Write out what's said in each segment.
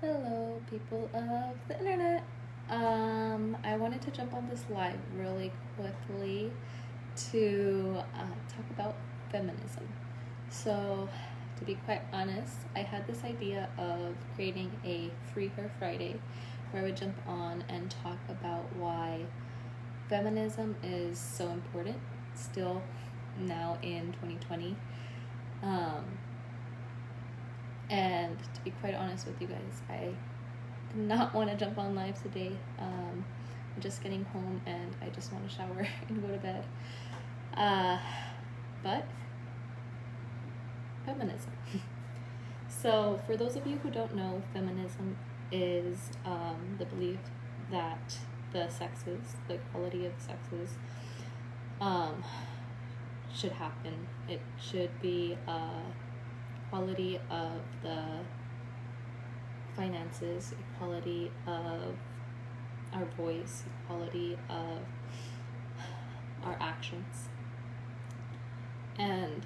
Hello, people of the internet. I wanted to jump on this live really quickly to talk about feminism. So, to be quite honest, I had this idea of creating a Free Her Friday where I would jump on and talk about why feminism is so important still now in 2020. Um, and to be quite honest with you guys, I did not want to jump on live today. I'm just getting home and I just want to shower and go to bed. But feminism. So, for those of you who don't know, feminism is the belief that the sexes, the equality of the sexes, should happen. It should be equality of the finances, equality of our voice, equality of our actions. And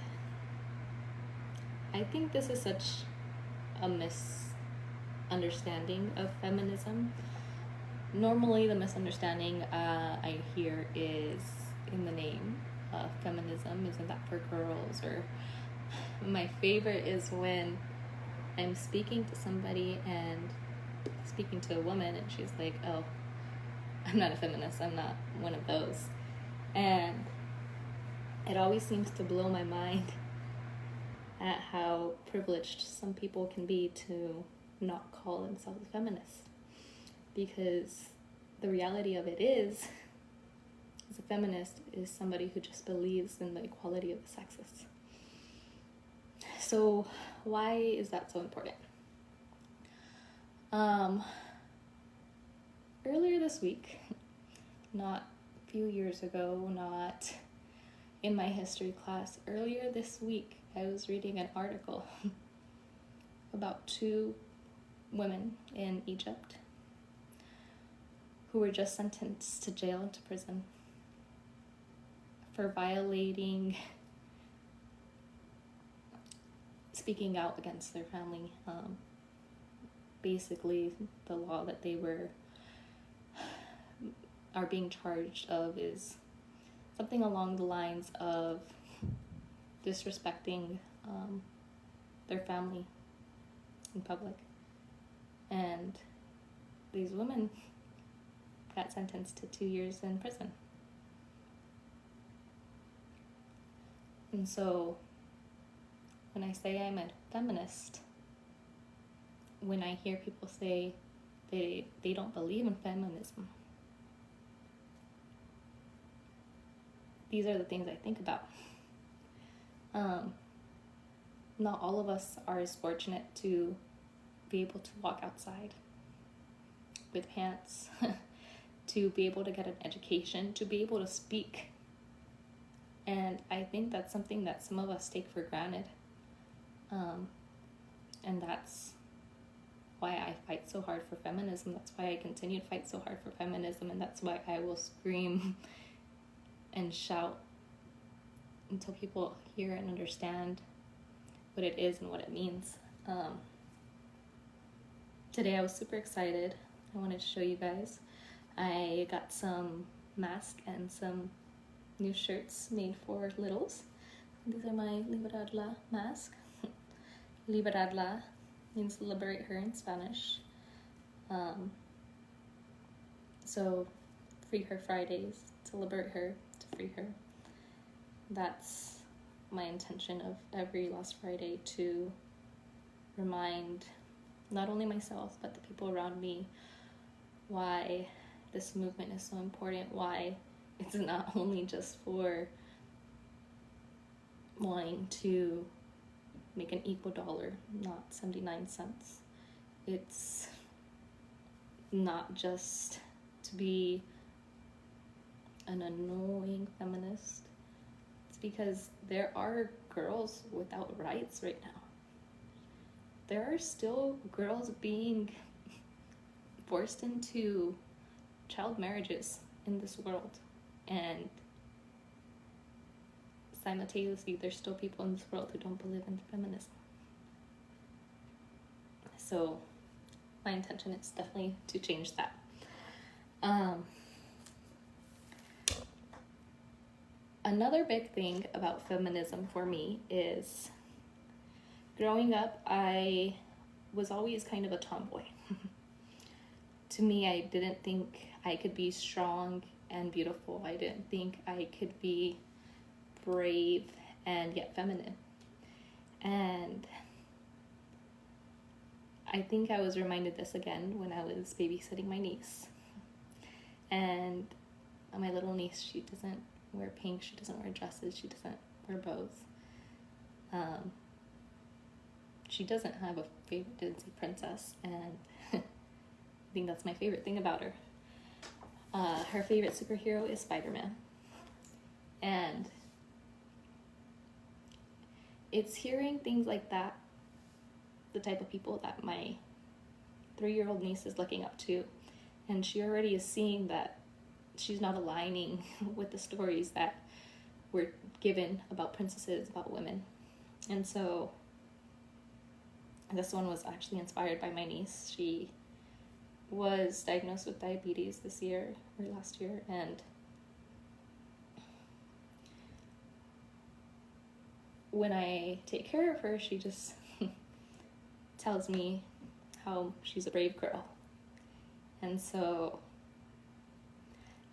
I think this is such a misunderstanding of feminism. Normally, the misunderstanding I hear is in the name of feminism, isn't that for girls? Or my favorite is when I'm speaking to somebody and speaking to a woman and she's like, oh, I'm not a feminist, I'm not one of those. And it always seems to blow my mind at how privileged some people can be to not call themselves feminists. Because the reality of it is, as a feminist, is somebody who just believes in the equality of the sexes. So why is that so important? Earlier this week, not a few years ago, not in my history class, earlier this week, I was reading an article about two women in Egypt who were just sentenced to jail and to prison for violating, speaking out against their family. Basically, the law that they are being charged of is something along the lines of disrespecting their family in public. And these women got sentenced to 2 years in prison. And so when I say I'm a feminist, when I hear people say they don't believe in feminism, these are the things I think about. Not all of us are as fortunate to be able to walk outside with pants, to be able to get an education, to be able to speak. And I think that's something that some of us take for granted. And that's why I fight so hard for feminism. That's why I continue to fight so hard for feminism. And that's why I will scream and shout until people hear and understand what it is and what it means. Today I was super excited. I wanted to show you guys. I got some masks and some new shirts made for littles. These are my Liberadla mask. Liberadla means liberate her in Spanish. So Free Her Fridays, to liberate her, to free her. That's my intention of every last Friday, to remind not only myself but the people around me why this movement is so important, why it's not only just for wanting to make an equal dollar, not 79 cents. It's not just to be an annoying feminist. It's because there are girls without rights right now. There are still girls being forced into child marriages in this world, and simultaneously there's still people in this world who don't believe in feminism. So my intention is definitely to change that. Another big thing about feminism for me is growing up, I was always kind of a tomboy. To me, I didn't think I could be strong and beautiful. I didn't think I could be brave and yet feminine. And I think I was reminded this again when I was babysitting my niece. And my little niece, she doesn't wear pink, she doesn't wear dresses, she doesn't wear bows. She doesn't have a favorite Disney princess, and I think that's my favorite thing about her. Her favorite superhero is Spider-Man. And it's hearing things like that, the type of people that my 3-year-old niece is looking up to, and she already is seeing that she's not aligning with the stories that were given about princesses, about women. And so this one was actually inspired by my niece. She was diagnosed with diabetes this year or last year, and when I take care of her, she just tells me how she's a brave girl. And so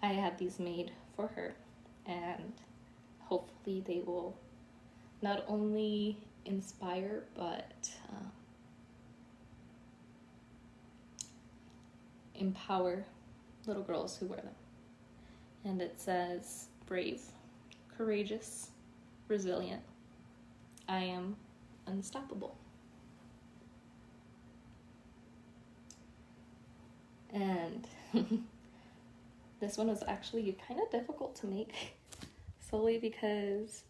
I had these made for her, and hopefully they will not only inspire but empower little girls who wear them. And it says, brave, courageous, resilient, I am unstoppable. And this one was actually kind of difficult to make, solely because,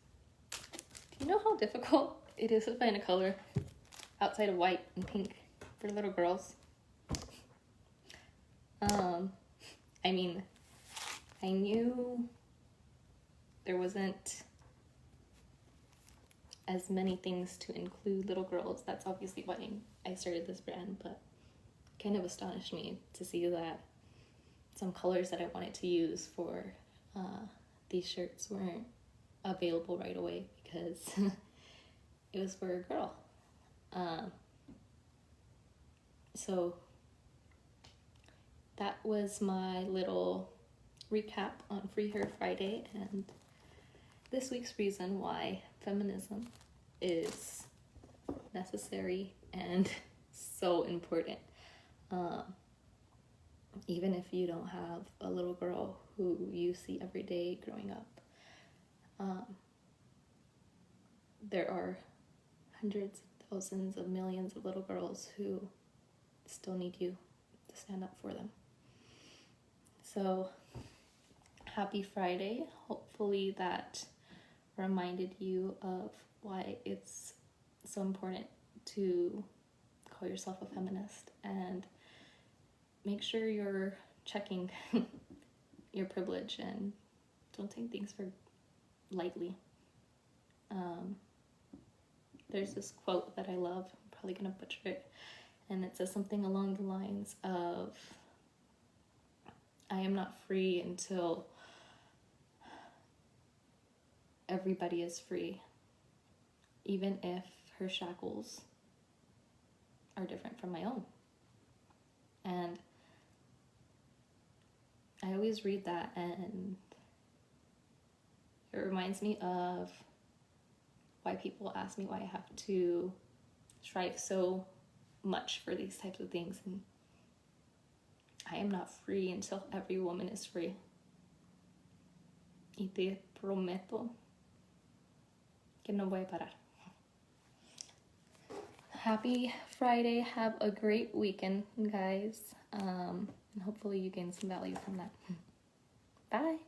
do you know how difficult it is to find a color outside of white and pink for little girls? I mean, I knew there wasn't as many things to include little girls. That's obviously why I started this brand, but it kind of astonished me to see that some colors that I wanted to use for these shirts weren't available right away because it was for a girl. So that was my little recap on Free Hair Friday and this week's reason why feminism is necessary and so important. Even if you don't have a little girl who you see every day growing up, there are hundreds of thousands of millions of little girls who still need you to stand up for them. So happy Friday. Hopefully that reminded you of why it's so important to call yourself a feminist, and make sure you're checking your privilege and don't take things for lightly. There's this quote that I love, I'm probably gonna butcher it, and it says something along the lines of, I am not free until everybody is free, even if her shackles are different from my own. And I always read that and it reminds me of why people ask me why I have to strive so much for these types of things. And I am not free until every woman is free. Y te prometo que no voy a parar. Happy Friday. Have a great weekend, guys. And hopefully you gain some value from that. Bye.